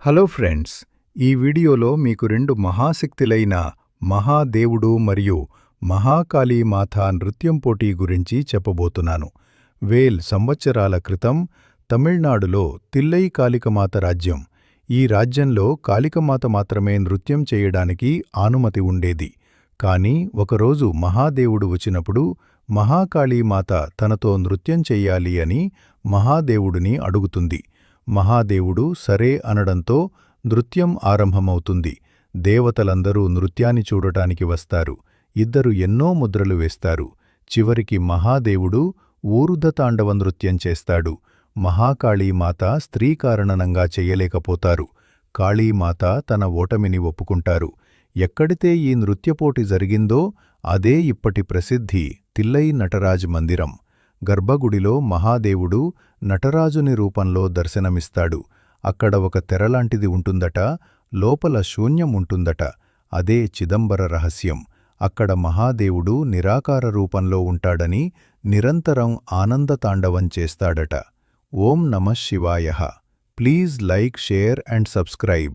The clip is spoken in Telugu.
హలో ఫ్రెండ్స్, ఈ వీడియోలో మీకు రెండు మహాశక్తులైన మహాదేవుడు మరియు మహాకాళీమాత నృత్యం పోటీ గురించి చెప్పబోతున్నాను. సంవత్సరాల క్రితం తమిళనాడులో తిల్లై కాళికమాత రాజ్యం. ఈ రాజ్యంలో కాళికమాత మాత్రమే నృత్యం చేయడానికి అనుమతి ఉండేది. కాని ఒకరోజు మహాదేవుడు వచ్చినప్పుడు మహాకాళీమాత తనతో నృత్యం చెయ్యాలి అని మహాదేవుడిని అడుగుతుంది. మహాదేవుడు సరే అనడంతో నృత్యం ఆరంభమవుతుంది. దేవతలందరూ నృత్యాన్ని చూడటానికి వస్తారు. ఇద్దరు ఎన్నో ముద్రలు వేస్తారు. చివరికి మహాదేవుడు ఊరుధతాండవ నృత్యం చేస్తాడు. మహాకాళీమాత స్త్రీ కారణంగా చెయ్యలేకపోతారు. కాళీమాత తన ఓటమిని ఒప్పుకుంటారు. ఎక్కడితే ఈ నృత్యపోటీ జరిగిందో అదే ఇప్పటి ప్రసిద్ధి తిల్లై నటరాజ్ మందిరం. గర్భగుడిలో మహాదేవుడు నటరాజుని రూపంలో దర్శనమిస్తాడు. అక్కడ ఒక తెరలాంటిది ఉంటుందట, లోపల శూన్యం ఉంటుందట. అదే చిదంబర రహస్యం. అక్కడ మహాదేవుడు నిరాకార రూపంలో ఉంటాడని నిరంతరం ఆనందతాండవం చేస్తాడట. ఓం నమః శివాయః. Please like, share and subscribe.